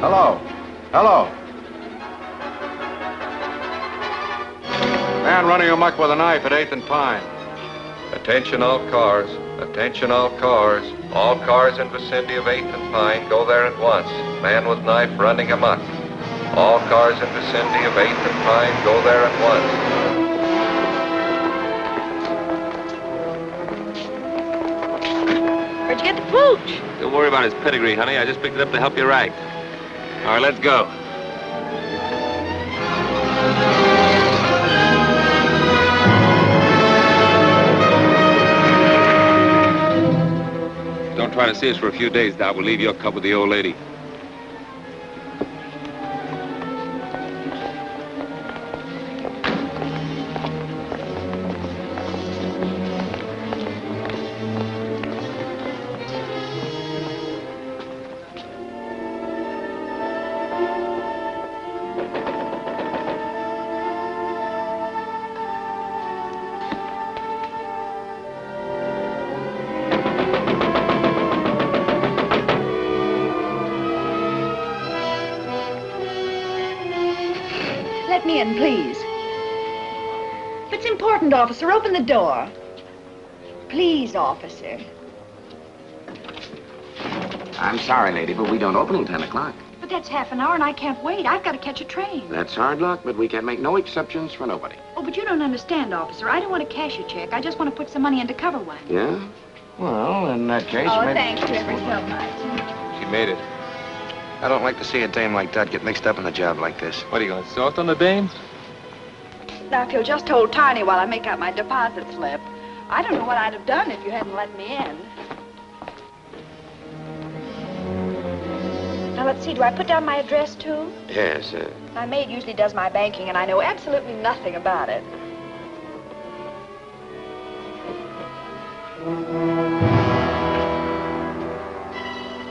Hello. Hello. Man running amok with a knife at 8th and Pine. Attention all cars. Attention all cars. All cars in vicinity of 8th and Pine, go there at once. Man with knife running amok. All cars in vicinity of 8th and Pine, go there at once. Where'd you get the pooch? Don't worry about his pedigree, honey. I just picked it up to help you right. All right, let's go. Don't try to see us for a few days, Doc. We'll leave your cub with the old lady. Let me in, please. If it's important, officer, open the door. Please, officer. I'm sorry, lady, but we don't open until 10 o'clock. But that's half an hour and I can't wait. I've got to catch a train. That's hard luck, but we can make no exceptions for nobody. Oh, but you don't understand, officer. I don't want to cash a check. I just want to put some money into cover one. Yeah? Well, in that case, oh, maybe... thanks, you ever so much. She made it. I don't like to see a dame like that get mixed up in a job like this. What, are you going to soft on the dame? Now, if you'll just hold Tiny while I make out my deposit slip. I don't know what I'd have done if you hadn't let me in. Now, let's see. Do I put down my address, too? Yes, My maid usually does my banking, and I know absolutely nothing about it.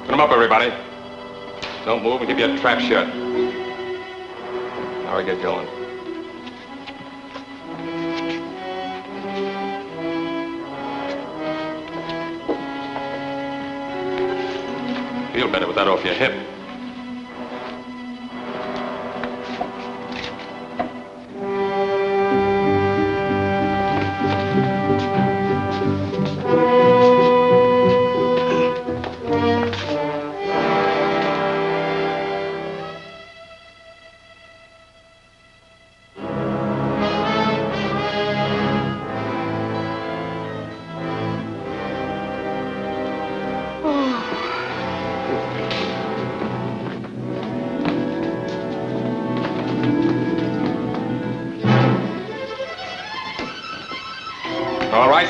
Put them up, everybody. Don't move and keep your trap shut. Now we get going. Feel better with that off your hip.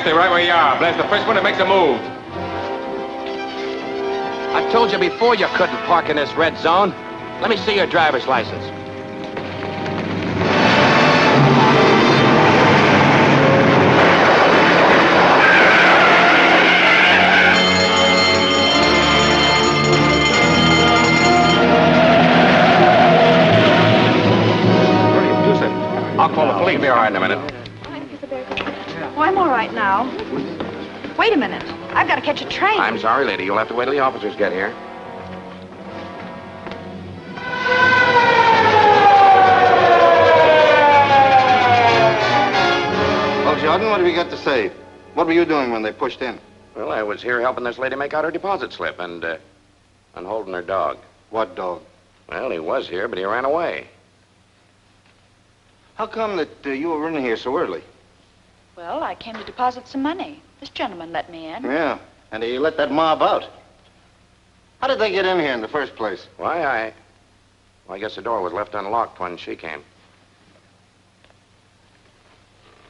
Stay right where you are. Blast the first one that makes a move. I told you before you couldn't park in this red zone. Let me see your driver's license. I'll call the police. Be all right in a minute. Oh, I'm all right now. Wait a minute. I've got to catch a train. I'm sorry, lady. You'll have to wait till the officers get here. Well, Jordan, what have you got to say? What were you doing when they pushed in? Well, I was here helping this lady make out her deposit slip and holding her dog. What dog? Well, he was here, but he ran away. How come that you were in here so early? Well, I came to deposit some money. This gentleman let me in. Yeah, and he let that mob out. How did they get in here in the first place? Why, I guess the door was left unlocked when she came.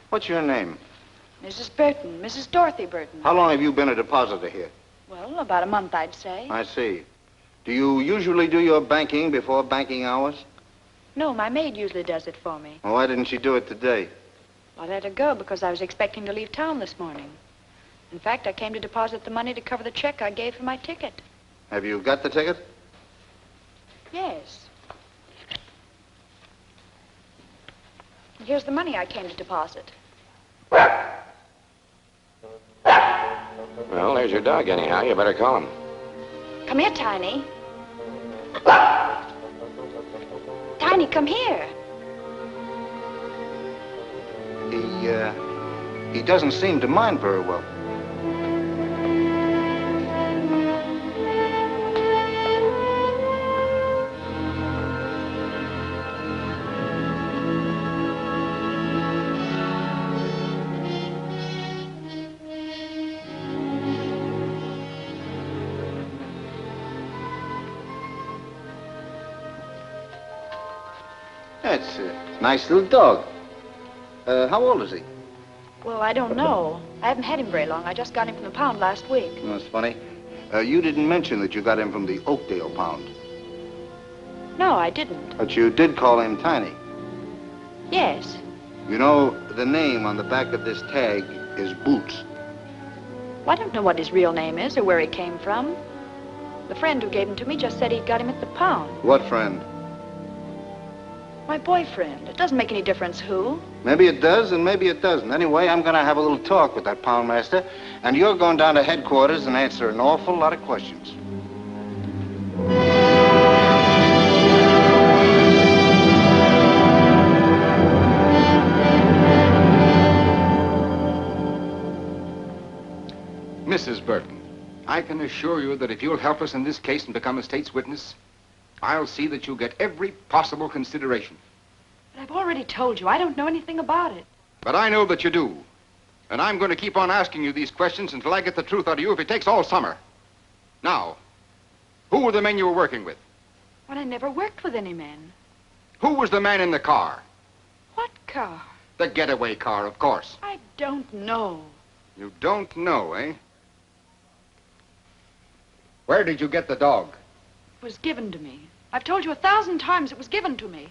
What's your name? Mrs. Burton, Mrs. Dorothy Burton. How long have you been a depositor here? Well, about a month, I'd say. I see. Do you usually do your banking before banking hours? No, my maid usually does it for me. Well, why didn't she do it today? I let her go because I was expecting to leave town this morning. In fact, I came to deposit the money to cover the check I gave for my ticket. Have you got the ticket? Yes. Here's the money I came to deposit. Well, there's your dog anyhow. You better call him. Come here, Tiny. Tiny, come here. He doesn't seem to mind very well. That's a nice little dog. How old is he? Well, I don't know. I haven't had him very long. I just got him from the pound last week. That's funny. You didn't mention that you got him from the Oakdale pound. No, I didn't. But you did call him Tiny. Yes. You know, the name on the back of this tag is Boots. Well, I don't know what his real name is or where he came from. The friend who gave him to me just said he'd got him at the pound. What friend? My boyfriend. It doesn't make any difference who. Maybe it does and maybe it doesn't. Anyway, I'm going to have a little talk with that poundmaster, and you're going down to headquarters and answer an awful lot of questions. Mrs. Burton, I can assure you that if you'll help us in this case and become a state's witness, I'll see that you get every possible consideration. But I've already told you, I don't know anything about it. But I know that you do. And I'm going to keep on asking you these questions until I get the truth out of you if it takes all summer. Now, who were the men you were working with? Well, I never worked with any men. Who was the man in the car? What car? The getaway car, of course. I don't know. You don't know, eh? Where did you get the dog? It was given to me. I've told you 1,000 times it was given to me.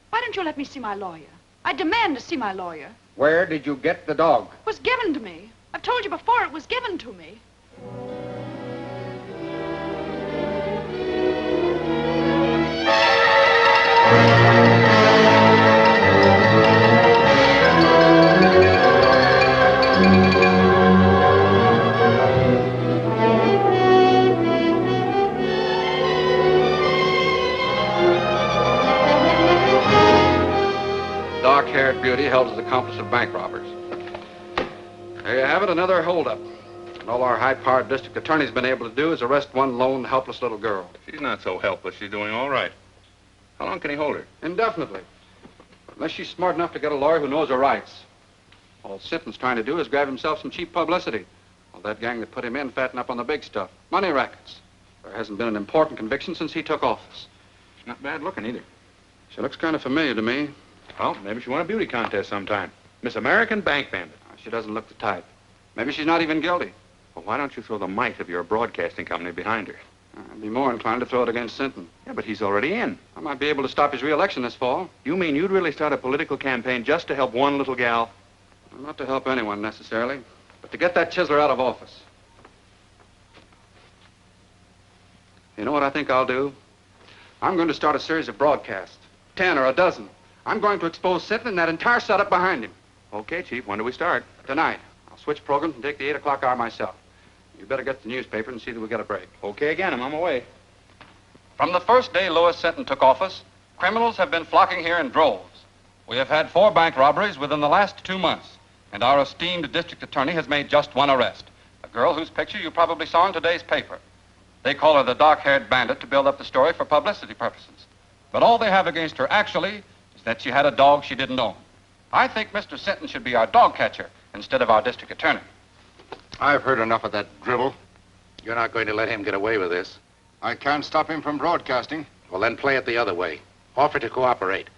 Why don't you let me see my lawyer? I demand to see my lawyer. Where did you get the dog? It was given to me. I've told you before it was given to me. Dark-haired beauty held as accomplice of bank robbers. There you have it, another holdup. And all our high-powered district attorney's been able to do is arrest one lone, helpless little girl. She's not so helpless. She's doing all right. How long can he hold her? Indefinitely. Unless she's smart enough to get a lawyer who knows her rights. All Sinton's trying to do is grab himself some cheap publicity. Well, that gang that put him in fatten up on the big stuff. Money rackets. There hasn't been an important conviction since he took office. She's not bad looking either. She looks kind of familiar to me. Well, maybe she won a beauty contest sometime. Miss American Bank Bandit. She doesn't look the type. Maybe she's not even guilty. Well, why don't you throw the might of your broadcasting company behind her? I'd be more inclined to throw it against Sinton. Yeah, but he's already in. I might be able to stop his re-election this fall. You mean you'd really start a political campaign just to help one little gal? Well, not to help anyone, necessarily, but to get that chiseler out of office. You know what I think I'll do? I'm going to start a series of broadcasts. 10 or a dozen. I'm going to expose Sinton and that entire setup behind him. Okay, Chief. When do we start? Tonight. I'll switch programs and take the 8 o'clock hour myself. You better get the newspaper and see that we get a break. Okay again. I'm on my way. From the first day Louis Sinton took office, criminals have been flocking here in droves. We have had 4 bank robberies within the last 2 months, and our esteemed district attorney has made just one arrest. A girl whose picture you probably saw in today's paper. They call her the dark-haired bandit to build up the story for publicity purposes. But all they have against her, actually, is that she had a dog she didn't own. I think Mr. Sinton should be our dog catcher instead of our district attorney. I've heard enough of that drivel. You're not going to let him get away with this. I can't stop him from broadcasting. Well, then play it the other way. Offer to cooperate.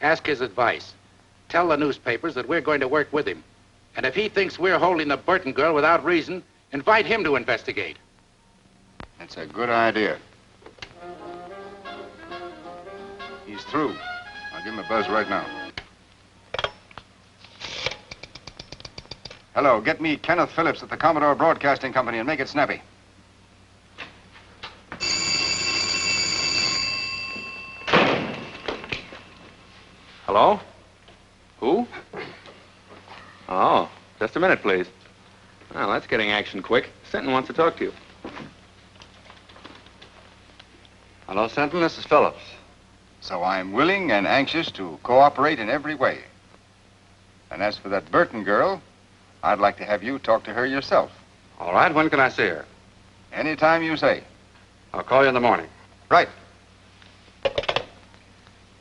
Ask his advice. Tell the newspapers that we're going to work with him. And if he thinks we're holding the Burton girl without reason, invite him to investigate. That's a good idea. He's through. I'll give him a buzz right now. Hello, get me Kenneth Phillips at the Commodore Broadcasting Company and make it snappy. Hello? Who? Oh, just a minute, please. Well, that's getting action quick. Sinton wants to talk to you. Hello, Sinton. This is Phillips. So I'm willing and anxious to cooperate in every way. And as for that Burton girl, I'd like to have you talk to her yourself. All right, when can I see her? Anytime you say. I'll call you in the morning. Right.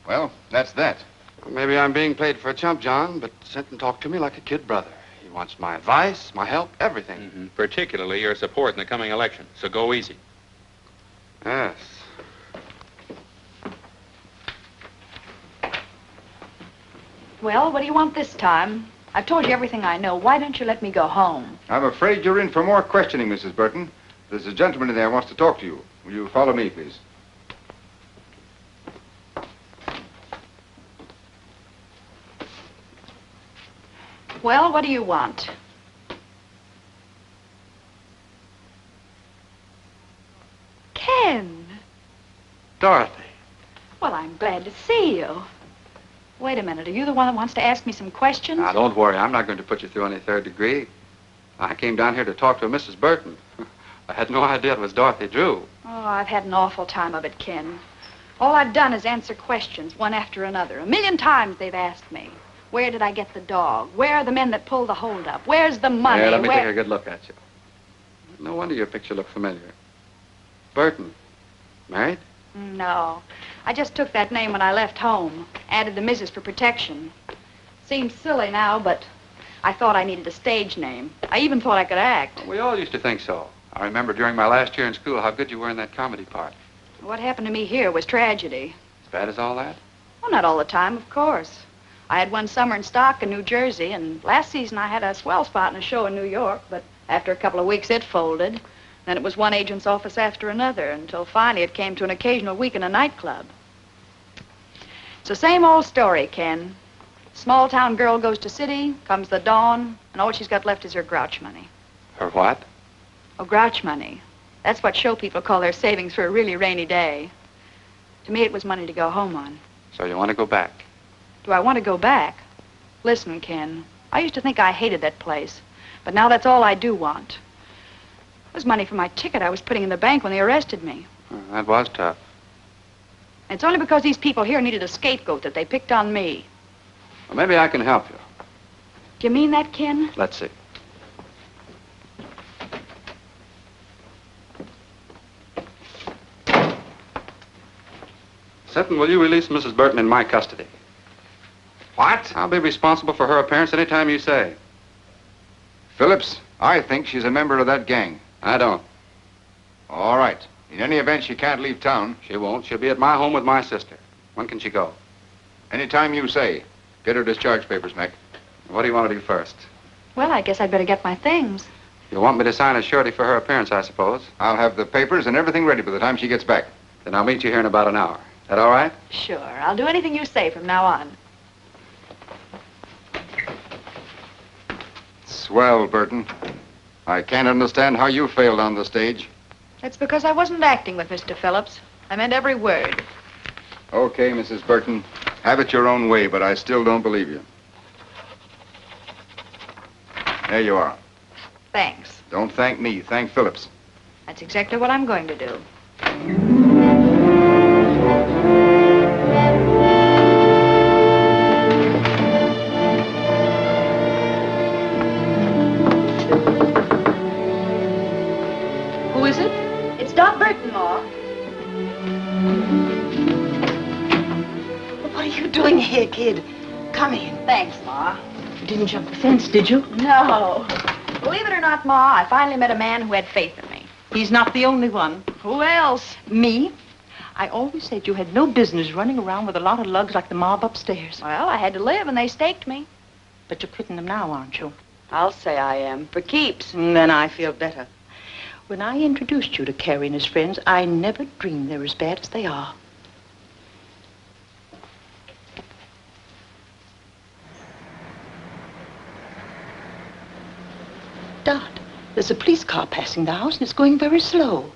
Well, that's that. Well, maybe I'm being played for a chump, John, but Sinton talked to me like a kid brother. He wants my advice, my help, everything. Mm-hmm. Particularly your support in the coming election. So go easy. Yes. Well, what do you want this time? I've told you everything I know. Why don't you let me go home? I'm afraid you're in for more questioning, Mrs. Burton. There's a gentleman in there who wants to talk to you. Will you follow me, please? Well, what do you want? Ken. Dorothy. Well, I'm glad to see you. Wait a minute. Are you the one that wants to ask me some questions? Now, don't worry. I'm not going to put you through any third degree. I came down here to talk to Mrs. Burton. I had no idea it was Dorothy Drew. Oh, I've had an awful time of it, Ken. All I've done is answer questions, one after another. 1,000,000 times they've asked me. Where did I get the dog? Where are the men that pulled the holdup? Where's the money? Yeah, let me Where... take a good look at you. No wonder your picture looked familiar. Burton. Married? No. I just took that name when I left home. Added the Mrs. for protection. Seems silly now, but I thought I needed a stage name. I even thought I could act. We all used to think so. I remember during my last year in school how good you were in that comedy part. What happened to me here was tragedy. As bad as all that? Well, not all the time, of course. I had one summer in stock in New Jersey, and last season I had a swell spot in a show in New York, but after a couple of weeks it folded. Then it was one agent's office after another, until finally it came to an occasional week in a nightclub. It's the same old story, Ken. Small town girl goes to city, comes the dawn, and all she's got left is her grouch money. Her what? Oh, grouch money. That's what show people call their savings for a really rainy day. To me, it was money to go home on. So you want to go back? Do I want to go back? Listen, Ken, I used to think I hated that place, but now that's all I do want. It was money for my ticket I was putting in the bank when they arrested me. That was tough. And it's only because these people here needed a scapegoat that they picked on me. Well, maybe I can help you. Do you mean that, Ken? Let's see. Sinton, will you release Mrs. Burton in my custody? What? I'll be responsible for her appearance any time you say. Phillips, I think she's a member of that gang. I don't. All right. In any event, she can't leave town. She won't. She'll be at my home with my sister. When can she go? Anytime you say. Get her discharge papers, Mac. What do you want to do first? Well, I guess I'd better get my things. You want me to sign a surety for her appearance, I suppose? I'll have the papers and everything ready by the time she gets back. Then I'll meet you here in about an hour. Is that all right? Sure. I'll do anything you say from now on. Swell, Burton. I can't understand how you failed on the stage. That's because I wasn't acting with Mr. Phillips. I meant every word. Okay, Mrs. Burton. Have it your own way, but I still don't believe you. There you are. Thanks. Don't thank me. Thank Phillips. That's exactly what I'm going to do. Who is it? It's Doc Burton, Ma. What are you doing here, kid? Come in. Thanks, Ma. You didn't jump the fence, did you? No. Believe it or not, Ma, I finally met a man who had faith in me. He's not the only one. Who else? Me? I always said you had no business running around with a lot of lugs like the mob upstairs. Well, I had to live, and they staked me. But you're quitting them now, aren't you? I'll say I am. For keeps. Then I feel better. When I introduced you to Carrie and his friends, I never dreamed they're as bad as they are. Dot, there's a police car passing the house, and it's going very slow.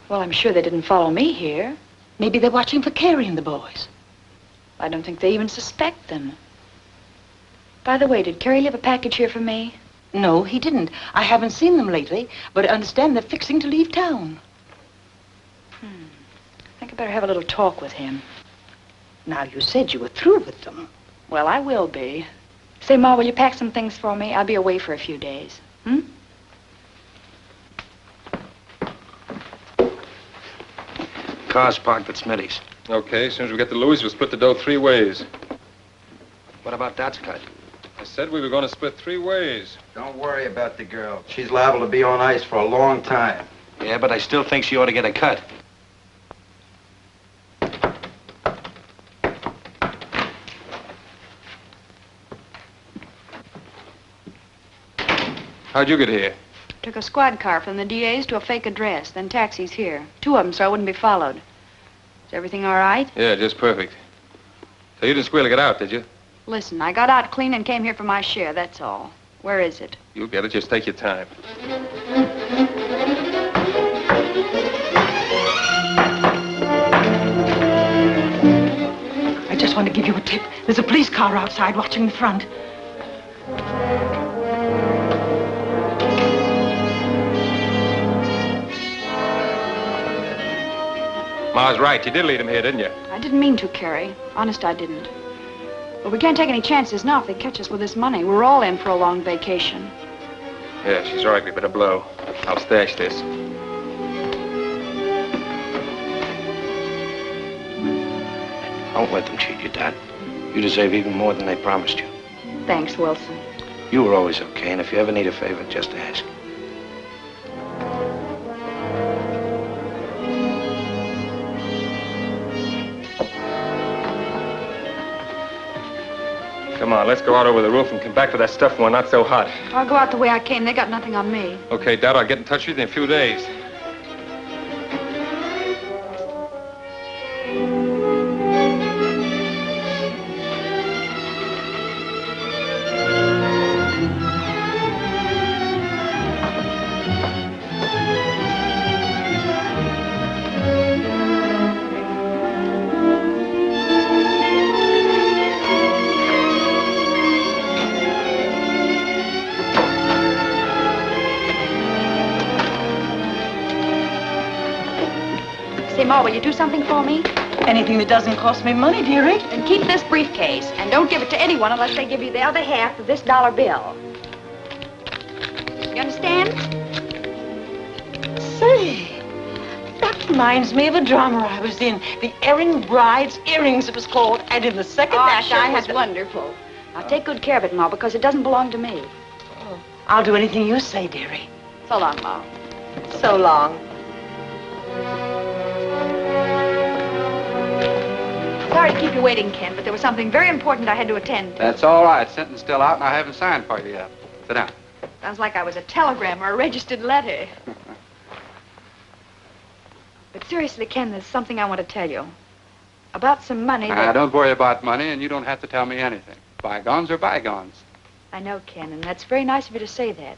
Well, I'm sure they didn't follow me here. Maybe they're watching for Carrie and the boys. I don't think they even suspect them. By the way, did Carrie leave a package here for me? No, he didn't. I haven't seen them lately, but I understand they're fixing to leave town. I think I better have a little talk with him. Now, you said you were through with them. Well, I will be. Say, Ma, will you pack some things for me? I'll be away for a few days. Car's parked at Smitty's. Okay, as soon as we get to Louis, we'll split the dough 3 ways. What about Dot's cut? I said we were going to split 3 ways. Don't worry about the girl. She's liable to be on ice for a long time. Yeah, but I still think she ought to get a cut. How'd you get here? Took a squad car from the DA's to a fake address, then taxis here. 2 of them, so I wouldn't be followed. Is everything all right? Yeah, just perfect. So you didn't squeal to get out, did you? Listen, I got out clean and came here for my share, that's all. Where is it? You'll get it. Just take your time. I just want to give you a tip. There's a police car outside watching the front. Ma's right. You did lead him here, didn't you? I didn't mean to, Carrie. Honest, I didn't. But we can't take any chances now if they catch us with this money. We're all in for a long vacation. Yeah, she's right. We better blow. I'll stash this. Don't let them cheat you, Dot. You deserve even more than they promised you. Thanks, Wilson. You were always okay, and if you ever need a favor, just ask. Come on, let's go out over the roof and come back to that stuff when we're not so hot. I'll go out the way I came. They got nothing on me. Okay, Dad, I'll get in touch with you in a few days. Say, Ma, will you do something for me? Anything that doesn't cost me money, dearie. Then keep this briefcase, and don't give it to anyone unless they give you the other half of this dollar bill. You understand? Say, that reminds me of a drama I was in. The Erring Bride's Earrings, it was called. And in the second act, sure I was had wonderful. Now, take good care of it, Ma, because it doesn't belong to me. I'll do anything you say, dearie. So long, Ma. So long. Sorry to keep you waiting, Ken, but there was something very important I had to attend to. That's all right. Sentence still out, and I haven't signed for you yet. Sit down. Sounds like I was a telegram or a registered letter. But seriously, Ken, there's something I want to tell you. About some money that... Don't worry about money, and you don't have to tell me anything. Bygones are bygones. I know, Ken, and that's very nice of you to say that.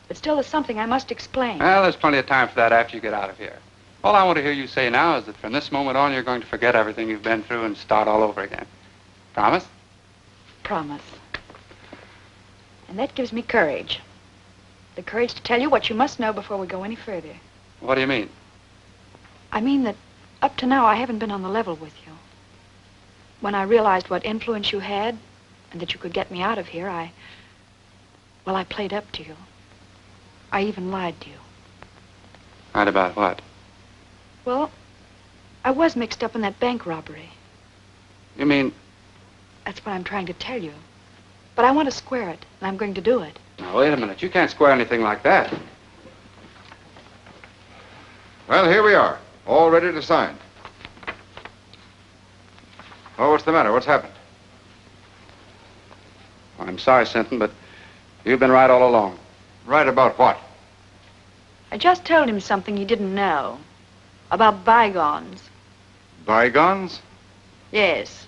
But still, there's something I must explain. Well, there's plenty of time for that after you get out of here. All I want to hear you say now is that from this moment on, you're going to forget everything you've been through and start all over again. Promise? Promise. And that gives me courage. The courage to tell you what you must know before we go any further. What do you mean? I mean that up to now, I haven't been on the level with you. When I realized what influence you had and that you could get me out of here, I played up to you. I even lied to you. Lied about what? Well, I was mixed up in that bank robbery. You mean... That's what I'm trying to tell you. But I want to square it, and I'm going to do it. Now, wait a minute. You can't square anything like that. Well, here we are, all ready to sign. Oh, what's the matter? What's happened? I'm sorry, Sinton, but you've been right all along. Right about what? I just told him something he didn't know. About bygones. Bygones? Yes.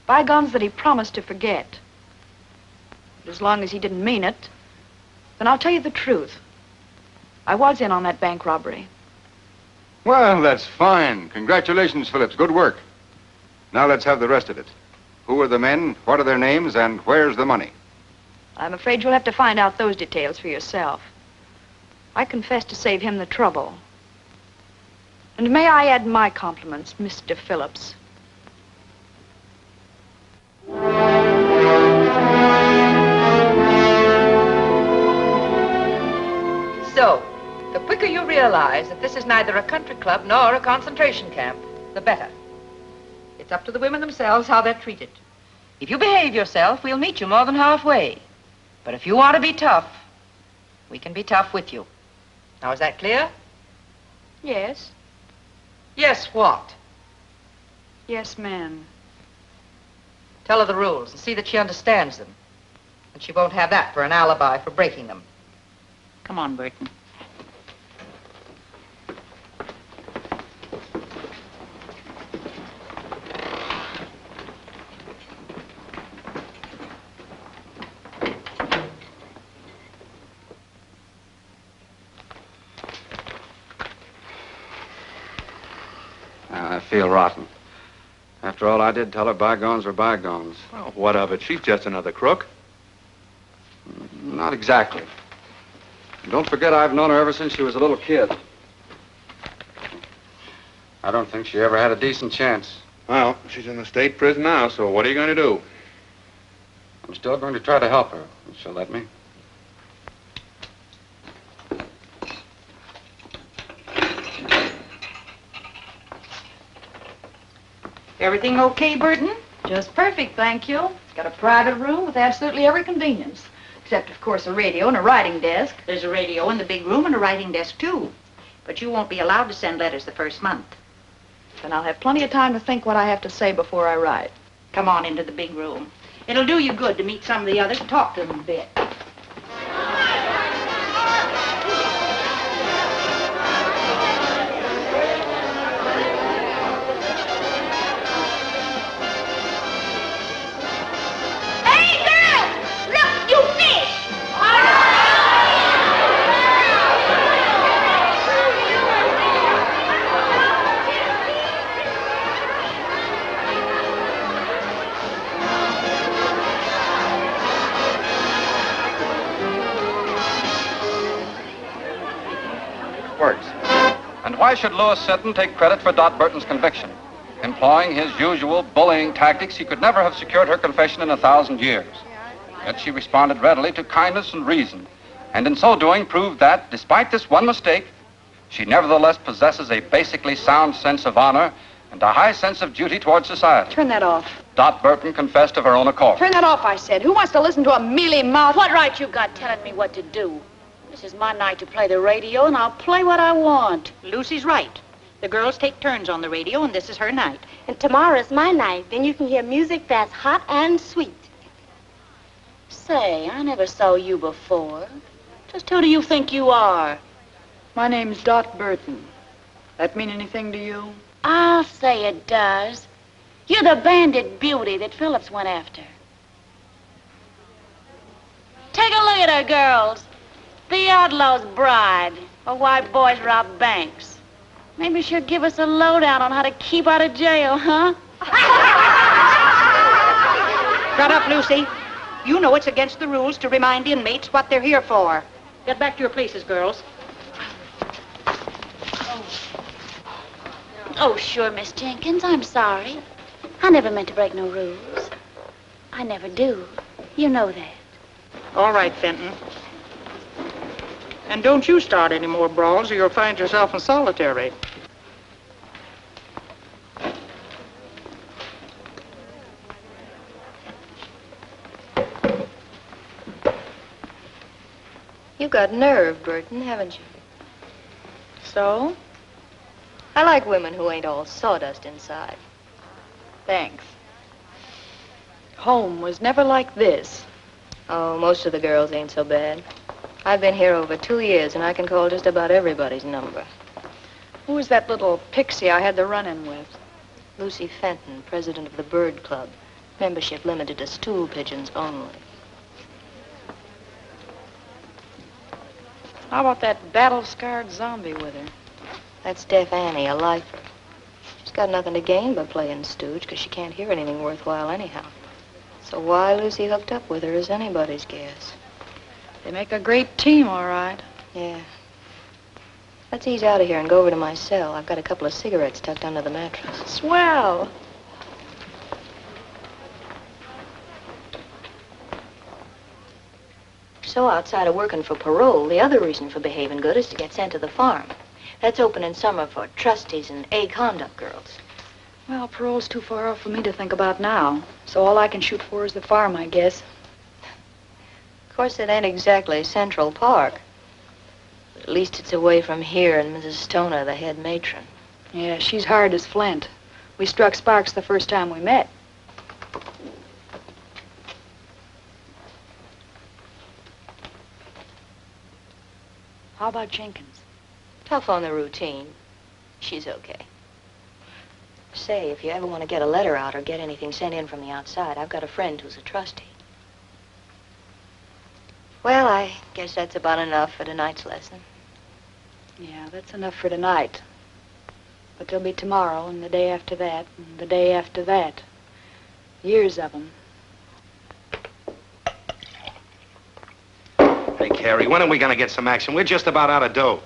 Bygones that he promised to forget. But as long as he didn't mean it, then I'll tell you the truth. I was in on that bank robbery. Well, that's fine. Congratulations, Phillips. Good work. Now let's have the rest of it. Who are the men, what are their names, and where's the money? I'm afraid you'll have to find out those details for yourself. I confess to save him the trouble. And may I add my compliments, Mr. Phillips. So, the quicker you realize that this is neither a country club nor a concentration camp, the better. It's up to the women themselves how they're treated. If you behave yourself, we'll meet you more than halfway. But if you want to be tough, we can be tough with you. Now, is that clear? Yes. Yes, what? Yes, ma'am. Tell her the rules and see that she understands them. And she won't have that for an alibi for breaking them. Come on, Burton. I feel rotten. After all I did, tell her bygones are bygones. Well, what of it? She's just another crook. Not exactly. Don't forget I've known her ever since she was a little kid. I don't think she ever had a decent chance. Well, she's in the state prison now, so what are you going to do? I'm still going to try to help her, if she'll let me. Everything okay, Burton? Just perfect, thank you. It's got a private room with absolutely every convenience. Except, of course, a radio and a writing desk. There's a radio in the big room and a writing desk, too. But you won't be allowed to send letters the first month. Then I'll have plenty of time to think what I have to say before I write. Come on into the big room. It'll do you good to meet some of the others and talk to them a bit. Why should Louis Sinton take credit for Dot Burton's conviction? Employing his usual bullying tactics, he could never have secured her confession in 1,000 years. Yet she responded readily to kindness and reason, and in so doing proved that, despite this one mistake, she nevertheless possesses a basically sound sense of honor and a high sense of duty towards society. Turn that off. Dot Burton confessed of her own accord. Turn that off, I said. Who wants to listen to a mealy-mouthed... What right you got telling me what to do? This is my night to play the radio, and I'll play what I want. Lucy's right. The girls take turns on the radio, and this is her night. And tomorrow's my night. Then you can hear music that's hot and sweet. Say, I never saw you before. Just who do you think you are? My name's Dot Burton. That mean anything to you? I'll say it does. You're the bandit beauty that Phillips went after. Take a look at her, girls. The outlaw's bride, or why boys rob banks. Maybe she'll give us a lowdown on how to keep out of jail, huh? Shut up, Lucy. You know it's against the rules to remind inmates what they're here for. Get back to your places, girls. Oh, sure, Miss Jenkins, I'm sorry. I never meant to break no rules. I never do. You know that. All right, Fenton. And don't you start any more brawls or you'll find yourself in solitary. You've got nerve, Burton, haven't you? So? I like women who ain't all sawdust inside. Thanks. Home was never like this. Oh, most of the girls ain't so bad. I've been here over 2 years, and I can call just about everybody's number. Who was that little pixie I had the run-in with? Lucy Fenton, president of the Bird Club. Membership limited to stool pigeons only. How about that battle-scarred zombie with her? That's Deaf Annie, a lifer. She's got nothing to gain by playing stooge, because she can't hear anything worthwhile anyhow. So why Lucy hooked up with her is anybody's guess. They make a great team, all right. Yeah. Let's ease out of here and go over to my cell. I've got a couple of cigarettes tucked under the mattress. Swell. so outside of working for parole, the other reason for behaving good is to get sent to the farm. That's open in summer for trustees and A-conduct girls. Well, parole's too far off for me to think about now. So all I can shoot for is the farm, I guess. Of course, it ain't exactly Central Park. But at least it's away from here and Mrs. Stoner, the head matron. Yeah, she's hard as flint. We struck sparks the first time we met. How about Jenkins? Tough on the routine. She's okay. Say, if you ever want to get a letter out or get anything sent in from the outside, I've got a friend who's a trustee. Well, I guess that's about enough for tonight's lesson. Yeah, that's enough for tonight. But there'll be tomorrow, and the day after that, and the day after that. Years of them. Hey, Carrie, when are we gonna get some action? We're just about out of dough.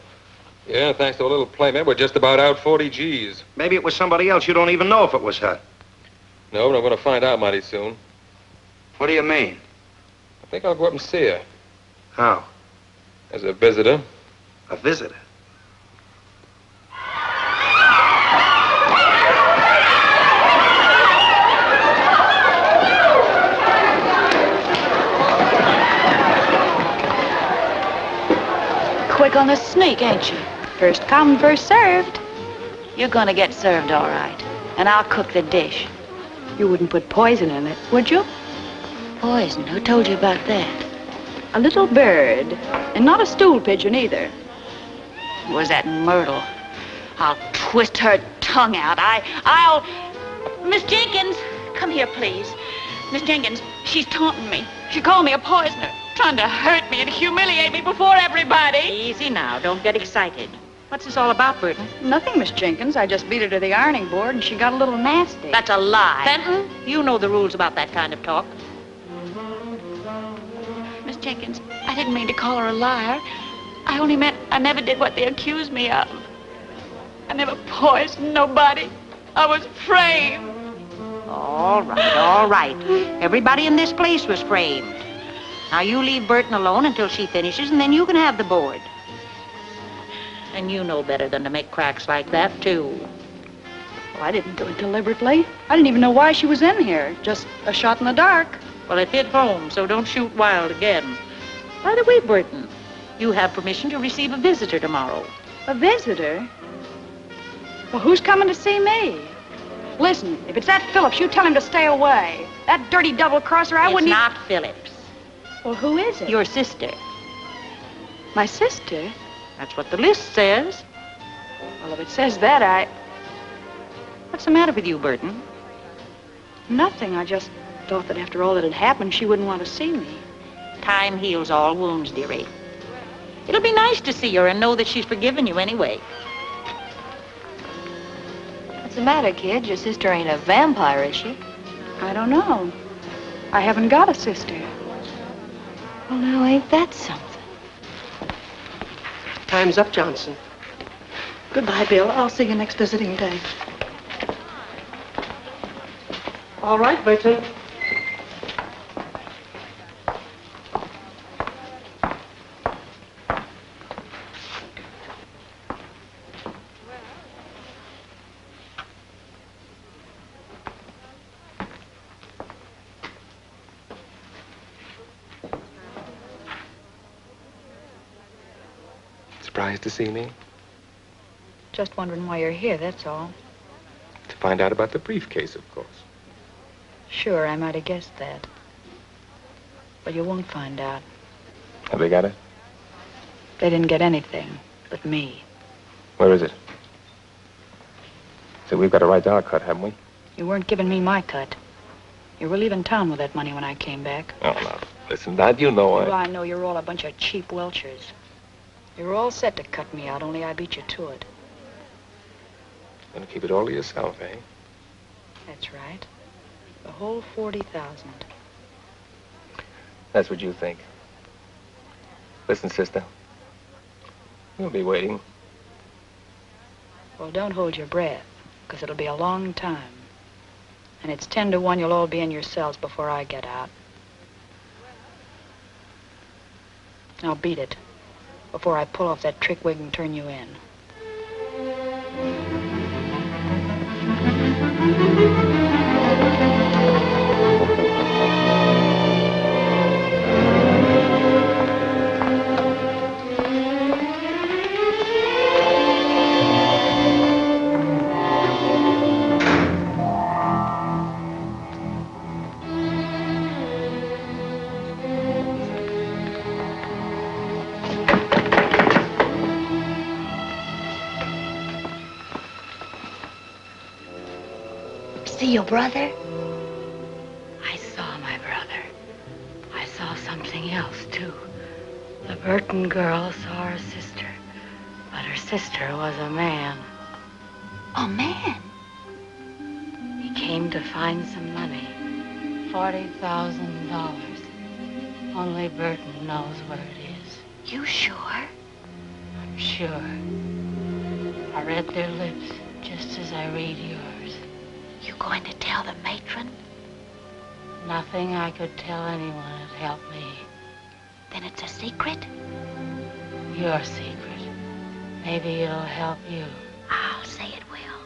Yeah, thanks to a little playmate, we're just about out 40 G's. Maybe it was somebody else. You don't even know if it was her. No, but I'm going to find out mighty soon. What do you mean? I think I'll go up and see her. How? As a visitor. A visitor? Quick on the sneak, ain't you? First come, first served. You're gonna get served all right. And I'll cook the dish. You wouldn't put poison in it, would you? Poison? Who told you about that? A little bird. And not a stool pigeon either. Was that Myrtle? I'll twist her tongue out. I'll... Miss Jenkins, come here, please. Miss Jenkins, she's taunting me. She called me a poisoner, trying to hurt me and humiliate me before everybody. Easy now. Don't get excited. What's this all about, Burton? Nothing, Miss Jenkins. I just beat her to the ironing board, and she got a little nasty. That's a lie. Fenton? You know the rules about that kind of talk. Miss Jenkins, I didn't mean to call her a liar. I only meant I never did what they accused me of. I never poisoned nobody. I was framed. All right, all right. Everybody in this place was framed. Now you leave Burton alone until she finishes, and then you can have the board. And you know better than to make cracks like that, too. Well, I didn't do it deliberately. I didn't even know why she was in here. Just a shot in the dark. Well, it hit home, so don't shoot wild again. By the way, Burton, you have permission to receive a visitor tomorrow. A visitor? Well, who's coming to see me? Listen, if it's that Phillips, you tell him to stay away. That dirty double-crosser, I wouldn't... It's not Phillips. Well, who is it? Your sister. My sister? That's what the list says. Well, if it says that, I... What's the matter with you, Burton? Nothing. I just thought that after all that had happened, she wouldn't want to see me. Time heals all wounds, dearie. It'll be nice to see her and know that she's forgiven you anyway. What's the matter, kid? Your sister ain't a vampire, is she? I don't know. I haven't got a sister. Well, now, ain't that something? Time's up, Johnson. Goodbye, Bill. I'll see you next visiting day. All right, Burton. Surprised to see me? Just wondering why you're here, that's all. To find out about the briefcase, of course. Sure, I might have guessed that. But you won't find out. Have they got it? They didn't get anything but me. Where is it? So we've got a right to our cut, haven't we? You weren't giving me my cut. You were leaving town with that money when I came back. Oh, no. Listen, Dad, you know Well, I know you're all a bunch of cheap welchers. You were all set to cut me out, only I beat you to it. Gonna keep it all to yourself, eh? That's right. The whole 40,000. That's what you think. Listen, sister. We'll be waiting. Well, don't hold your breath, because it'll be a long time. And it's 10 to 1 you'll all be in your cells before I get out. Now beat it before I pull off that trick wig and turn you in. See your brother? I saw my brother. I saw something else, too. The Burton girl saw her sister, but her sister was a man. A man? He came to find some money. $40,000. Only Burton knows where it is. You sure? I'm sure. I read their lips just as I read yours. You going to tell the matron? Nothing I could tell anyone would help me. Then it's a secret? Your secret. Maybe it'll help you. I'll say it will.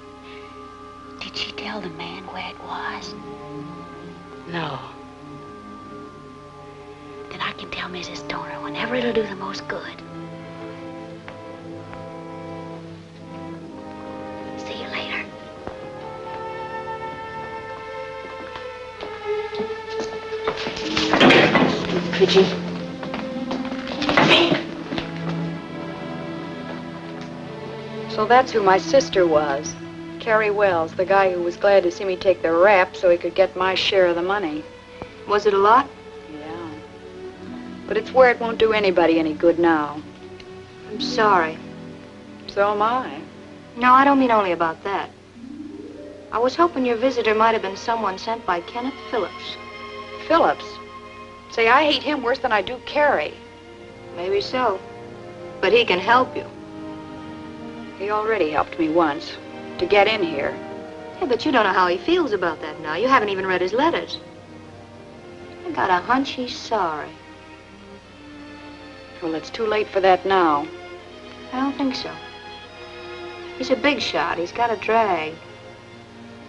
Did she tell the man where it was? No. Then I can tell Mrs. Stoner whenever it'll do the most good. See you later. Pigeon. So that's who my sister was. Carrie Wells, the guy who was glad to see me take the rap so he could get my share of the money. Was it a lot? Yeah. But it's where it won't do anybody any good now. I'm sorry. So am I. No, I don't mean only about that. I was hoping your visitor might have been someone sent by Kenneth Phillips. Phillips? Say, I hate him worse than I do Carrie. Maybe so. But he can help you. He already helped me once. To get in here. Yeah, but you don't know how he feels about that now. You haven't even read his letters. I got a hunch he's sorry. Well, it's too late for that now. I don't think so. He's a big shot. He's got a drag.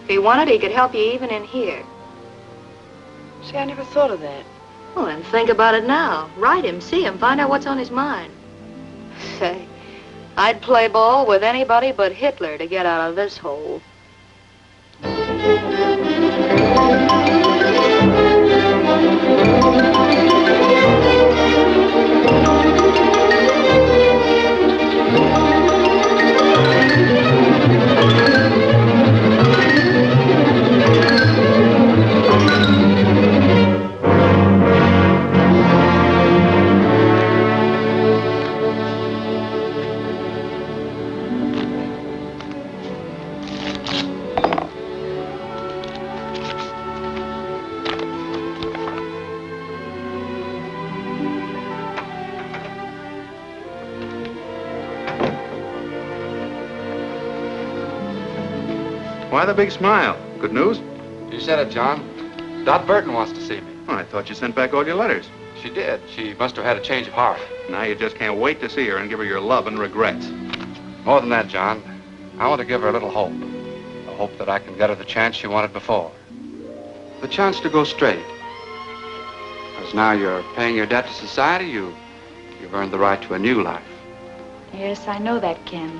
If he wanted, he could help you even in here. See, I never thought of that. Well, then think about it now. Write him, see him, find out what's on his mind. Say, I'd play ball with anybody but Hitler to get out of this hole. Why the big smile? Good news? You said it, John. Dot Burton wants to see me. Oh, I thought you sent back all your letters. She did. She must have had a change of heart. Now you just can't wait to see her and give her your love and regrets. More than that, John. I want to give her a little hope. A hope that I can get her the chance she wanted before. The chance to go straight. Because now you're paying your debt to society, you've earned the right to a new life. Yes, I know that, Ken.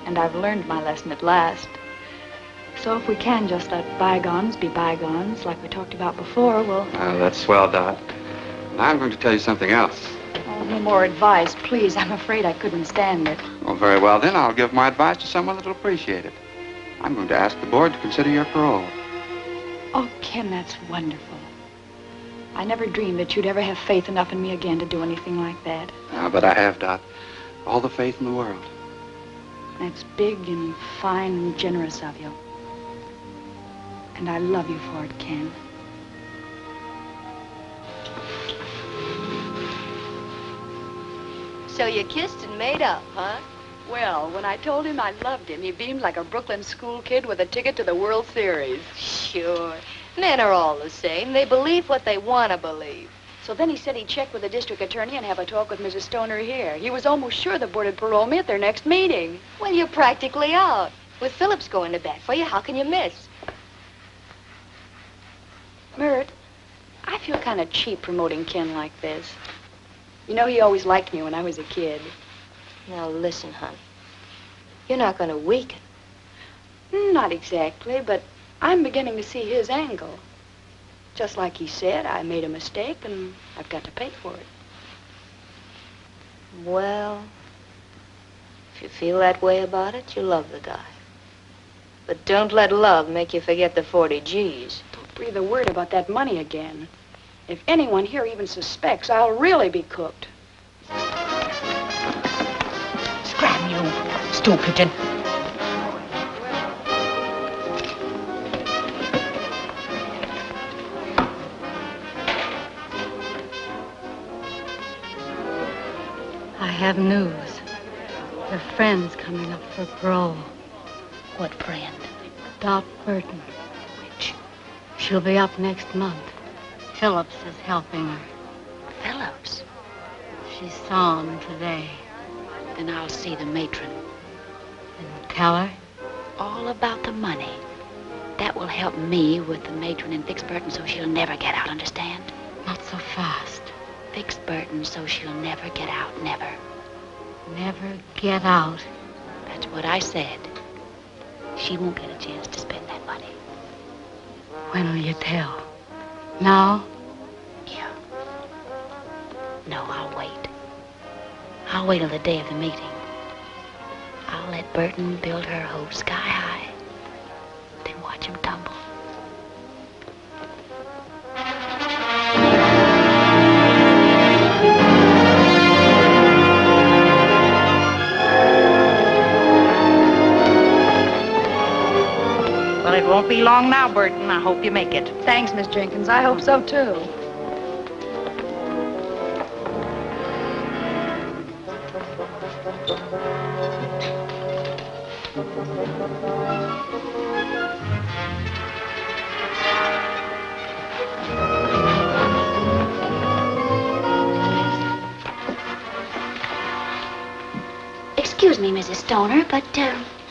And I've learned my lesson at last. So if we can just let bygones be bygones, like we talked about before, we'll... That's swell, Dot. I'm going to tell you something else. Oh, no more advice, please. I'm afraid I couldn't stand it. Oh, very well, then I'll give my advice to someone that'll appreciate it. I'm going to ask the board to consider your parole. Oh, Ken, that's wonderful. I never dreamed that you'd ever have faith enough in me again to do anything like that. But I have, Dot. All the faith in the world. That's big and fine and generous of you. And I love you for it, Ken. So you kissed and made up, huh? Well, when I told him I loved him, he beamed like a Brooklyn school kid with a ticket to the World Series. Sure. Men are all the same. They believe what they want to believe. So then he said he'd check with the district attorney and have a talk with Mrs. Stoner here. He was almost sure the board would parole me at their next meeting. Well, you're practically out. With Phillips going to bat for you, how can you miss? Mert, I feel kind of cheap promoting Ken like this. You know, he always liked me when I was a kid. Now, listen, hon. You're not going to weaken. Not exactly, but I'm beginning to see his angle. Just like he said, I made a mistake, and I've got to pay for it. Well, if you feel that way about it, you love the guy. But don't let love make you forget the 40 G's. Don't breathe a word about that money again. If anyone here even suspects, I'll really be cooked. Scram, you stool pigeon. I have news. Your friend's coming up for parole. What friend? Dot Burton. Which? She'll be up next month. Phillips is helping her. Phillips? She saw him today. Then I'll see the matron. And tell her? All about the money. That will help me with the matron and fix Burton so she'll never get out, understand? Not so fast. Fix Burton so she'll never get out, never. Never get out. That's what I said. She won't get a chance to spend that money. When will you tell? Now? Yeah. No, I'll wait. I'll wait till the day of the meeting. I'll let Burton build her hope sky high. Then watch him tumble. Well, it won't be long now, Burton. I hope you make it. Thanks, Miss Jenkins. I hope so, too. Excuse me, Mrs. Stoner, but,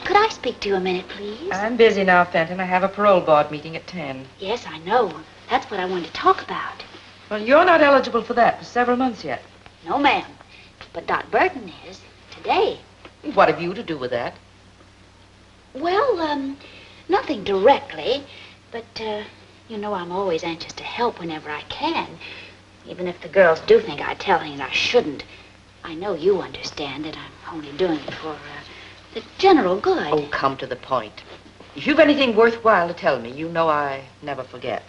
could I speak to you a minute, please? I'm busy now, Fenton. I have a parole board meeting at 10. Yes, I know. That's what I wanted to talk about. Well, you're not eligible for that for several months yet. No, ma'am. But Dot Burton is. Today. What have you to do with that? Well, nothing directly. But, you know, I'm always anxious to help whenever I can. Even if the girls do think I tell anything I shouldn't. I know you understand that I'm only doing it for, the general good. Oh, come to the point. If you've anything worthwhile to tell me, you know I never forget.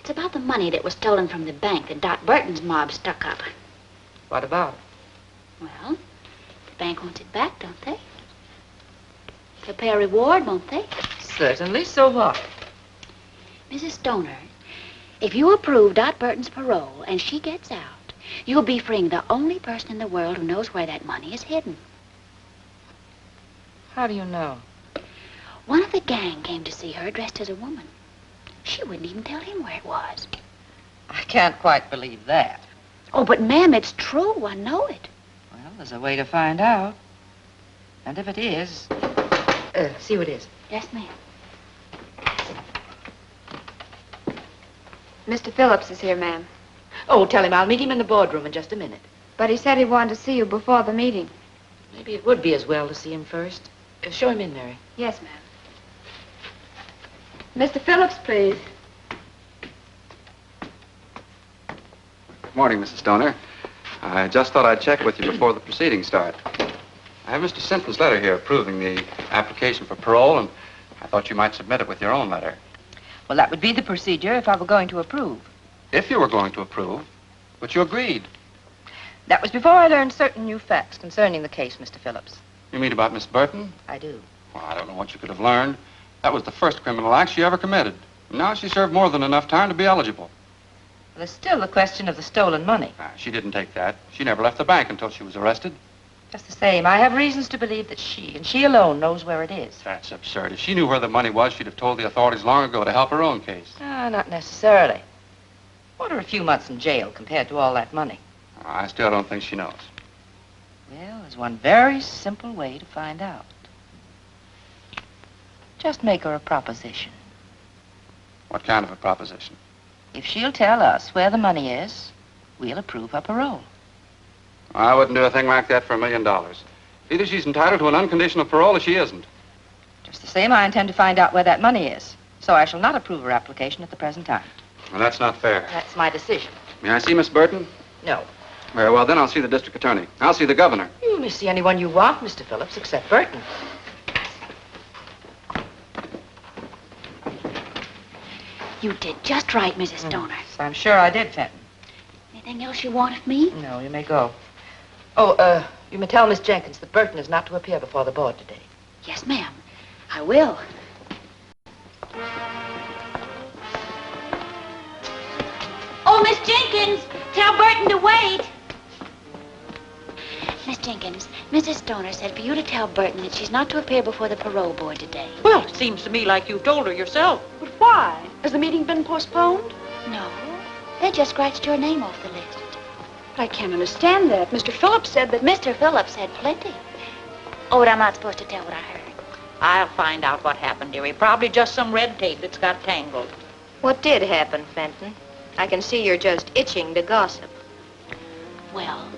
It's about the money that was stolen from the bank that Dot Burton's mob stuck up. What about it? Well, the bank wants it back, don't they? They'll pay a reward, won't they? Certainly. So what? Mrs. Stoner, if you approve Dot Burton's parole and she gets out, you'll be freeing the only person in the world who knows where that money is hidden. How do you know? One of the gang came to see her dressed as a woman. She wouldn't even tell him where it was. I can't quite believe that. Oh, but ma'am, it's true. I know it. Well, there's a way to find out. And if it is... see who it is. Yes, ma'am. Mr. Phillips is here, ma'am. Oh, tell him I'll meet him in the boardroom in just a minute. But he said he wanted to see you before the meeting. Maybe it would be as well to see him first. Show him in, Mary. Yes, ma'am. Mr. Phillips, please. Good morning, Mrs. Stoner. I just thought I'd check with you before the proceedings start. I have Mr. Sinton's letter here approving the application for parole, and I thought you might submit it with your own letter. Well, that would be the procedure if I were going to approve. If you were going to approve, but you agreed. That was before I learned certain new facts concerning the case, Mr. Phillips. You mean about Miss Burton? I do. Well, I don't know what you could have learned. That was the first criminal act she ever committed. Now she served more than enough time to be eligible. Well, there's still the question of the stolen money. She didn't take that. She never left the bank until she was arrested. Just the same, I have reasons to believe that she, and she alone, knows where it is. That's absurd. If she knew where the money was, she'd have told the authorities long ago to help her own case. Not necessarily. What are a few months in jail compared to all that money? I still don't think she knows. Well, there's one very simple way to find out. Just make her a proposition. What kind of a proposition? If she'll tell us where the money is, we'll approve her parole. I wouldn't do a thing like that for $1 million. Either she's entitled to an unconditional parole or she isn't. Just the same, I intend to find out where that money is. So I shall not approve her application at the present time. Well, that's not fair. That's my decision. May I see Miss Burton? No. Very well, then I'll see the district attorney. I'll see the governor. You may see anyone you want, Mr. Phillips, except Burton. You did just right, Mrs. Stoner. I'm sure I did, Fenton. Anything else you want of me? No, you may go. Oh, you may tell Miss Jenkins that Burton is not to appear before the board today. Yes, ma'am. I will. Oh, Miss Jenkins, tell Burton to wait. Miss Jenkins, Mrs. Stoner said for you to tell Burton that she's not to appear before the parole board today. Well, it seems to me like you told her yourself. But why? Has the meeting been postponed? No, they just scratched your name off the list. But I can't understand that. Mr. Phillips said that... Mr. Phillips said plenty. Oh, but I'm not supposed to tell what I heard. I'll find out what happened, dearie. Probably just some red tape that's got tangled. What did happen, Fenton? I can see you're just itching to gossip. Well,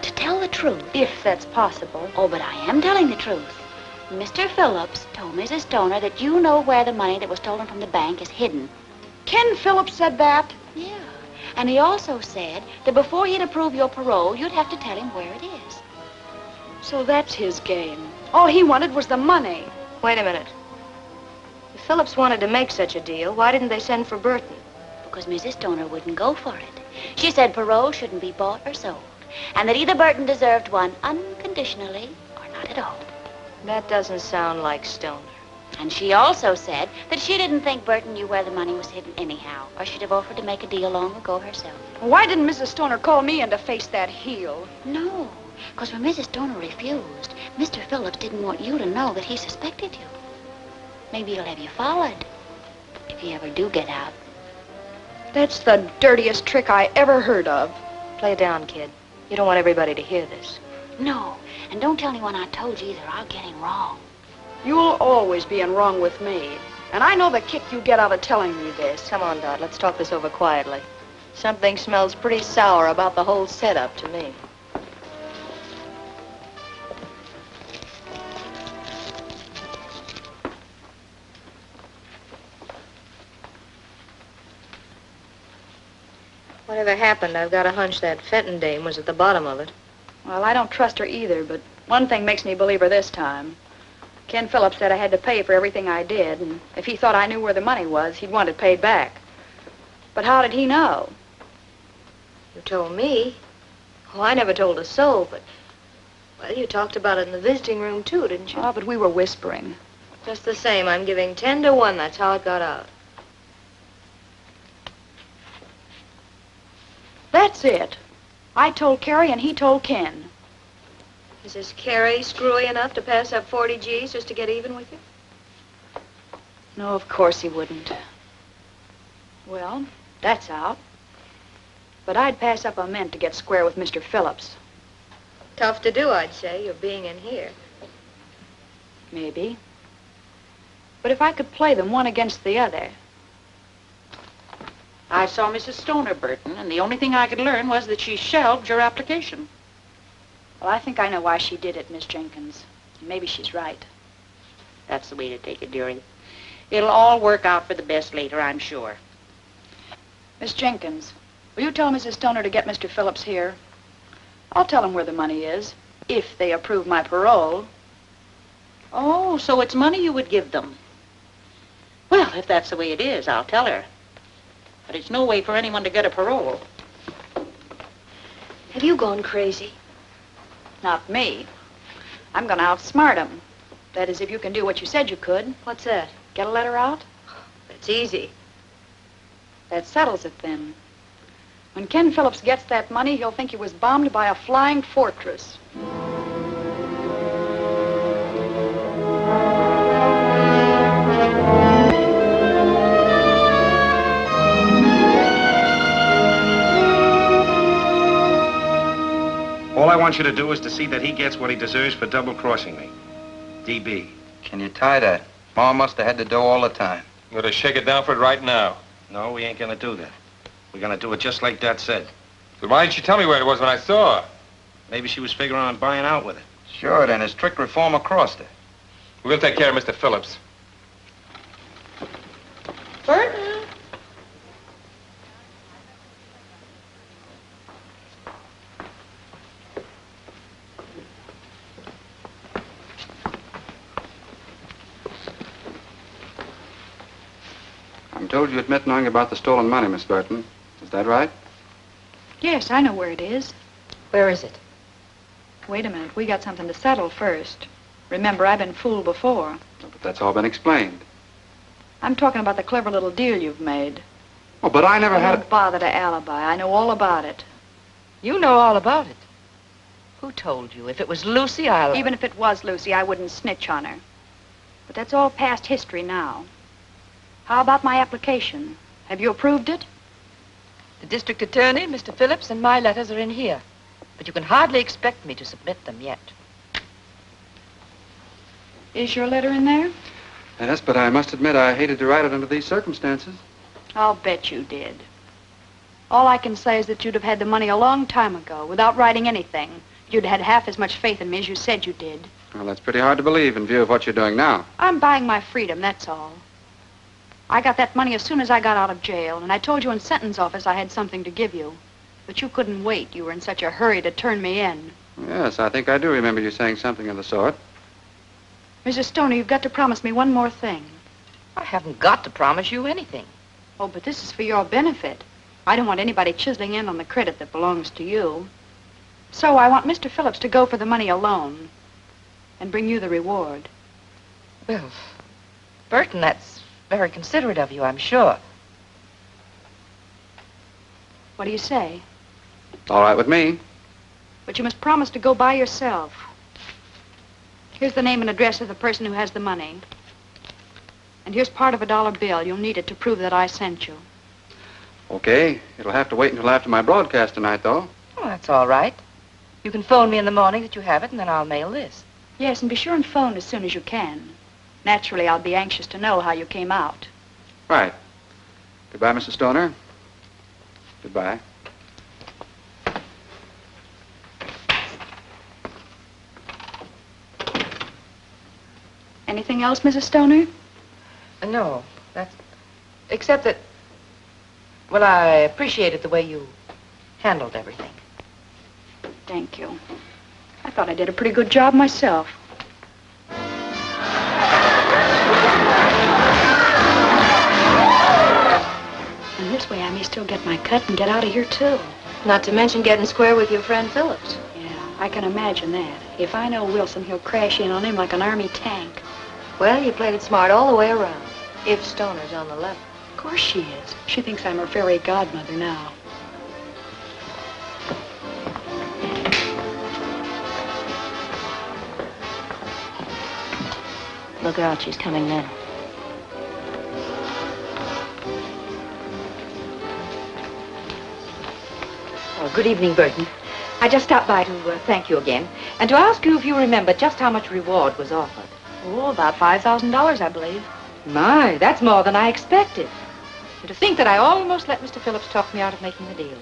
to tell the truth... If that's possible. Oh, but I am telling the truth. Mr. Phillips told Mrs. Stoner that you know where the money that was stolen from the bank is hidden. Ken Phillips said that? Yeah. And he also said that before he'd approve your parole, you'd have to tell him where it is. So that's his game. All he wanted was the money. Wait a minute. If Phillips wanted to make such a deal, why didn't they send for Burton? Because Mrs. Stoner wouldn't go for it. She said parole shouldn't be bought or sold, and that either Burton deserved one unconditionally or not at all. That doesn't sound like Stoner. And she also said that she didn't think Burton knew where the money was hidden anyhow, or she'd have offered to make a deal long ago herself. Why didn't Mrs. Stoner call me in to face that heel? No, because when Mrs. Stoner refused, Mr. Phillips didn't want you to know that he suspected you. Maybe he'll have you followed, if you ever do get out. That's the dirtiest trick I ever heard of. Play it down, kid. You don't want everybody to hear this. No, and don't tell anyone I told you either. I'll get him wrong. You'll always be in wrong with me. And I know the kick you get out of telling me this. Come on, Dot. Let's talk this over quietly. Something smells pretty sour about the whole setup to me. Whatever happened, I've got a hunch that Fenton dame was at the bottom of it. Well, I don't trust her either, but one thing makes me believe her this time. Ken Phillips said I had to pay for everything I did, and if he thought I knew where the money was, he'd want it paid back. But how did he know? You told me. Oh, I never told a soul, but... Well, you talked about it in the visiting room, too, didn't you? Oh, but we were whispering. Just the same, I'm giving 10 to 1. That's how it got out. That's it. I told Carrie and he told Ken. Is this Carrie screwy enough to pass up 40 G's just to get even with you? No, of course he wouldn't. Well, that's out. But I'd pass up a mint to get square with Mr. Phillips. Tough to do, I'd say, you're being in here. Maybe. But if I could play them one against the other... I saw Mrs. Stoner, Burton, and the only thing I could learn was that she shelved your application. Well, I think I know why she did it, Miss Jenkins. Maybe she's right. That's the way to take it, dearie. It'll all work out for the best later, I'm sure. Miss Jenkins, will you tell Mrs. Stoner to get Mr. Phillips here? I'll tell him where the money is, if they approve my parole. Oh, so it's money you would give them. Well, if that's the way it is, I'll tell her. But it's no way for anyone to get a parole. Have you gone crazy? Not me. I'm going to outsmart him. That is, if you can do what you said you could. What's that? Get a letter out? That's easy. That settles it, then. When Ken Phillips gets that money, he'll think he was bombed by a flying fortress. want you to do is to see that he gets what he deserves for double-crossing me. DB. Can you tie that? Ma must have had the dough all the time. You're gonna shake it down for it right now. No, we ain't gonna do that. We're gonna do it just like Dad said. So why didn't you tell me where it was when I saw her? Maybe she was figuring on buying out with it. Sure, then his trick reformer crossed her. We're gonna take care of Mr. Phillips. Burton! I'm told you admit knowing about the stolen money, Miss Burton. Is that right? Yes, I know where it is. Where is it? Wait a minute. We got something to settle first. Remember, I've been fooled before. But that's all been explained. I'm talking about the clever little deal you've made. Oh, but I never had... Don't bother to alibi. I know all about it. You know all about it. Who told you? If it was Lucy, I'll... Even if it was Lucy, I wouldn't snitch on her. But that's all past history now. How about my application? Have you approved it? The district attorney, Mr. Phillips, and my letters are in here. But you can hardly expect me to submit them yet. Is your letter in there? Yes, but I must admit I hated to write it under these circumstances. I'll bet you did. All I can say is that you'd have had the money a long time ago without writing anything. You'd had half as much faith in me as you said you did. Well, that's pretty hard to believe in view of what you're doing now. I'm buying my freedom, that's all. I got that money as soon as I got out of jail, and I told you in sentence office I had something to give you. But you couldn't wait. You were in such a hurry to turn me in. Yes, I think I do remember you saying something of the sort. Mrs. Stoner, you've got to promise me one more thing. I haven't got to promise you anything. Oh, but this is for your benefit. I don't want anybody chiseling in on the credit that belongs to you. So I want Mr. Phillips to go for the money alone and bring you the reward. Well, Burton, that's very considerate of you, I'm sure. What do you say? All right with me. But you must promise to go by yourself. Here's the name and address of the person who has the money. And here's part of a dollar bill. You'll need it to prove that I sent you. Okay. It'll have to wait until after my broadcast tonight, though. Oh, that's all right. You can phone me in the morning that you have it, and then I'll mail this. Yes, and be sure and phone as soon as you can. Naturally, I'll be anxious to know how you came out. Right. Goodbye, Mrs. Stoner. Goodbye. Anything else, Mrs. Stoner? No, that's... Except that... Well, I appreciated the way you handled everything. Thank you. I thought I did a pretty good job myself. And this way I may still get my cut and get out of here, too. Not to mention getting square with your friend Phillips. Yeah, I can imagine that. If I know Wilson, he'll crash in on him like an army tank. Well, you played it smart all the way around. If Stoner's on the level. Of course she is. She thinks I'm her fairy godmother now. Look out, she's coming now. Oh, good evening, Burton. I just stopped by to thank you again, and to ask you if you remember just how much reward was offered. Oh, about $5,000, I believe. My, that's more than I expected. And to think that I almost let Mr. Phillips talk me out of making the deal.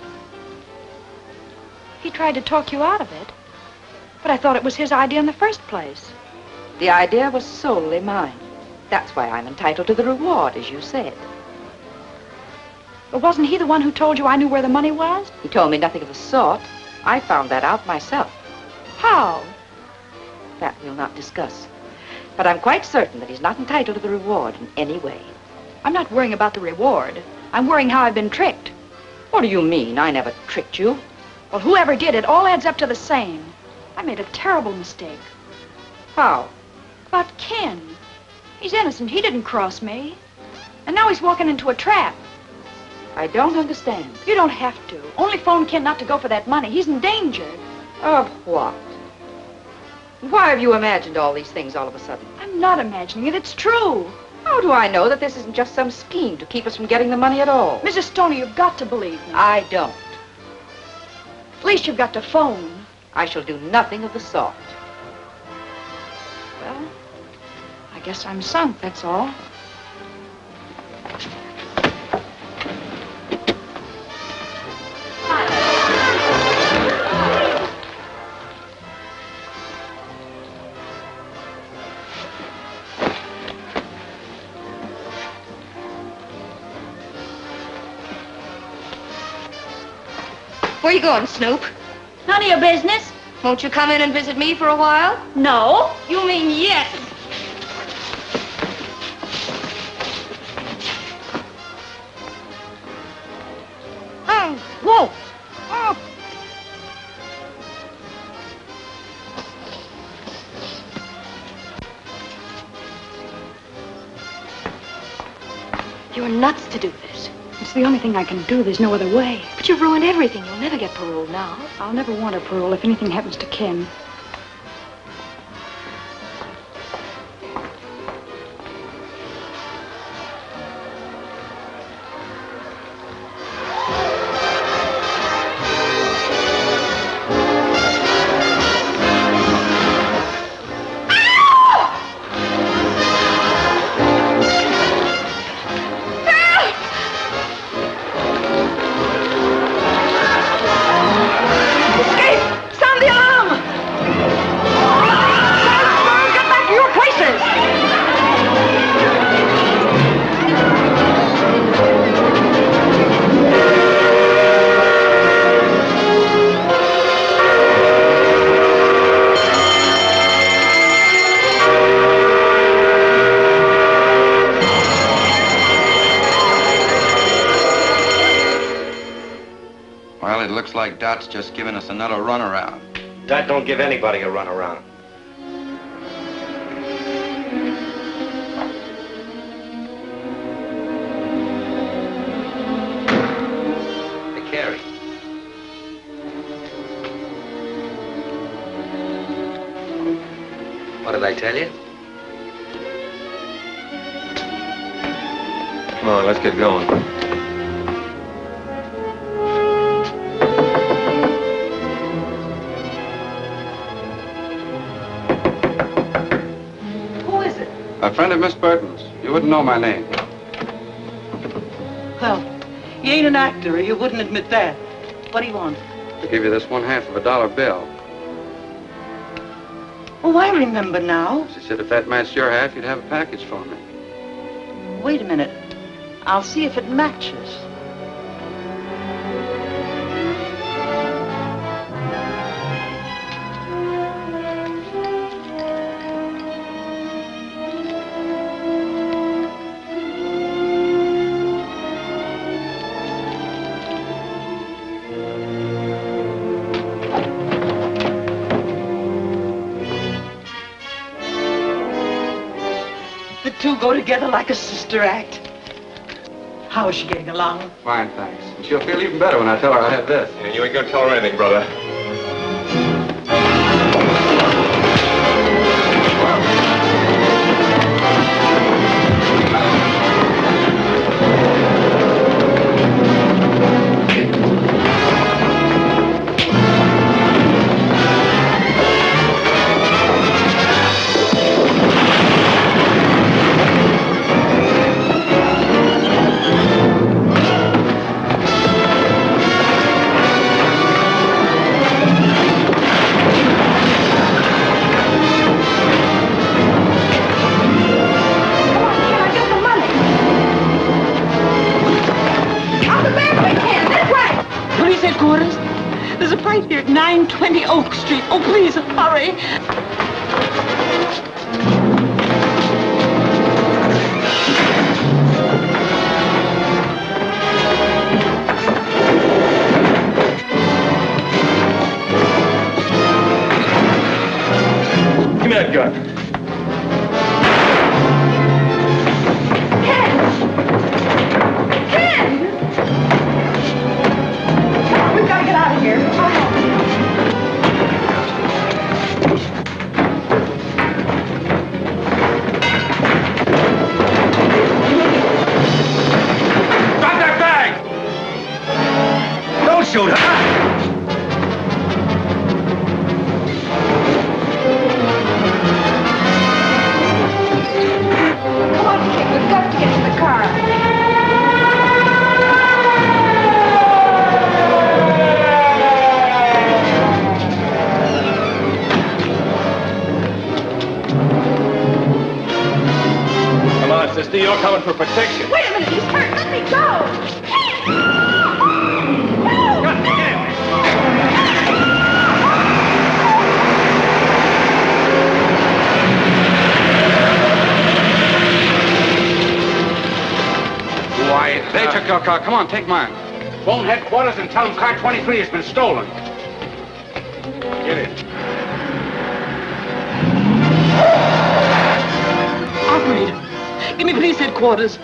He tried to talk you out of it. But I thought it was his idea in the first place. The idea was solely mine. That's why I'm entitled to the reward, as you said. But wasn't he the one who told you I knew where the money was? He told me nothing of the sort. I found that out myself. How? That we'll not discuss. But I'm quite certain that he's not entitled to the reward in any way. I'm not worrying about the reward. I'm worrying how I've been tricked. What do you mean? I never tricked you. Well, whoever did it all adds up to the same. I made a terrible mistake. How? About Ken. He's innocent. He didn't cross me. And now he's walking into a trap. I don't understand. You don't have to. Only phone Ken not to go for that money. He's in danger. Of what? Why have you imagined all these things all of a sudden? I'm not imagining it. It's true. How do I know that this isn't just some scheme to keep us from getting the money at all? Mrs. Stoner, you've got to believe me. I don't. At least you've got to phone. I shall do nothing of the sort. Well, I guess I'm sunk, that's all. Where you going, Snoop? None of your business. Won't you come in and visit me for a while? No. You mean yes. Oh, whoa. Oh. You're nuts to do this. It's the only thing I can do. There's no other way. But you've ruined everything. You'll never get parole now. I'll never want a parole if anything happens to Ken. Like Dot's just giving us another runaround. Dot don't give anybody a runaround. Hey, Carrie. What did I tell you? Come on, let's get going. A friend of Miss Burton's. You wouldn't know my name. Well, he ain't an actor, or you wouldn't admit that. What do you want? To give you this $1/2 of a dollar bill. Oh, I remember now. She said if that matched your half, you'd have a package for me. Wait a minute. I'll see if it matches. Go together like a sister act. How is she getting along? Fine, thanks. And she'll feel even better when I tell her I had this. Yeah, you ain't gonna tell her anything, brother. There's a fight here at 920 Oak Street. Oh, please, hurry. Give me that gun. We've got to get out of here. Drop that bag! Don't shoot her! You're coming for protection. Wait a minute, he's hurt. Let me go. Why, They took your car. Come on, take mine. Phone headquarters and tell them car 23 has been stolen. Get it. Operator, give me police headquarters.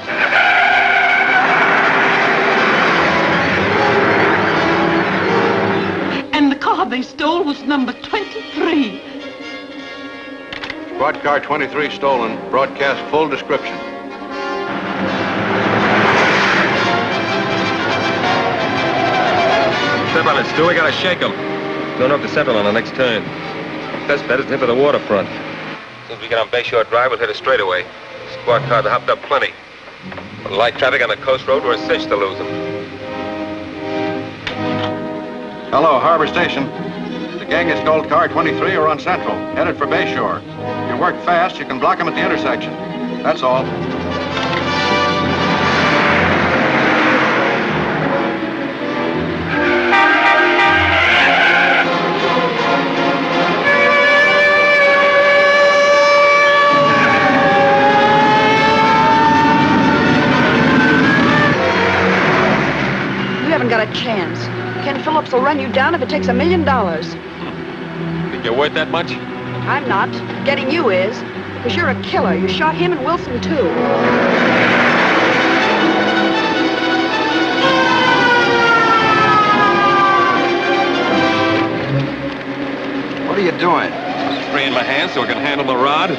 And the car they stole was number 23. Squad car 23 stolen. Broadcast full description. Step on it, Stu. We gotta shake him. Going up to Central on the next turn. Best bet is to hit to the waterfront. As soon as we get on Bayshore Drive, we'll hit it straight away. Squad cars are hopped up plenty. With light traffic on the coast road, we're a cinch to lose them. Hello, Harbor Station. The gang has stole car 23 or on Central, headed for Bayshore. If you work fast, you can block them at the intersection. That's all. Got a chance. Ken Phillips will run you down if it takes $1 million. Think you're worth that much? I'm not. Getting you is. Because you're a killer. You shot him and Wilson, too. What are you doing? Freeing my hands so I can handle the rod.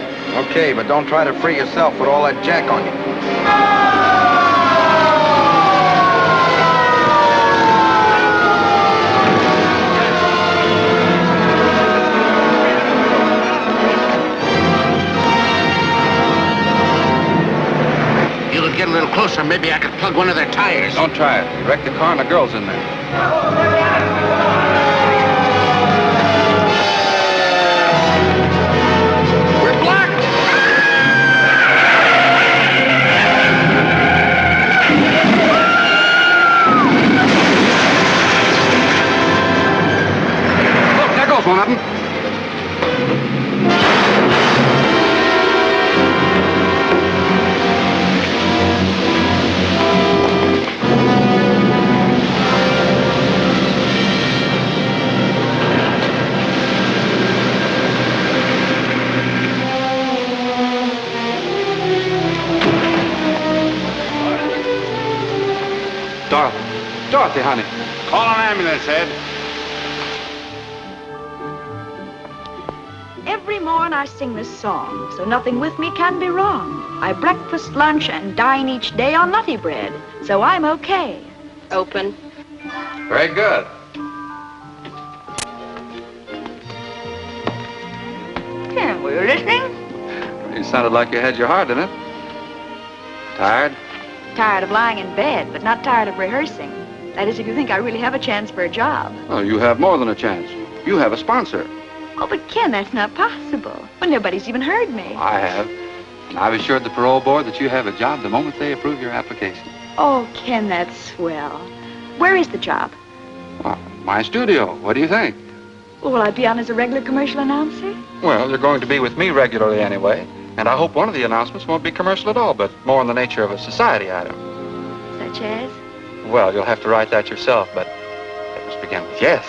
Okay, but don't try to free yourself with all that jack on you. Get a little closer, maybe I could plug one of their tires. Don't try it. Wreck the car and the girl's in there. We're blocked! Look, there goes one of them. Dorothy, honey. Call an ambulance, Ed. Every morn I sing this song, so nothing with me can be wrong. I breakfast, lunch, and dine each day on nutty bread, so I'm okay. Open. Very good. Ken, were you listening? You sounded like you had your heart in it. Tired? Tired of lying in bed, but not tired of rehearsing. That is, if you think I really have a chance for a job. Oh, you have more than a chance. You have a sponsor. Oh, but Ken, that's not possible. Well, nobody's even heard me. I have. And I've assured the parole board that you have a job the moment they approve your application. Oh, Ken, that's swell. Where is the job? Well, my studio. What do you think? Well, will I be on as a regular commercial announcer? Well, you're going to be with me regularly anyway. And I hope one of the announcements won't be commercial at all, but more in the nature of a society item. Such as? Well, you'll have to write that yourself, but it must begin with yes.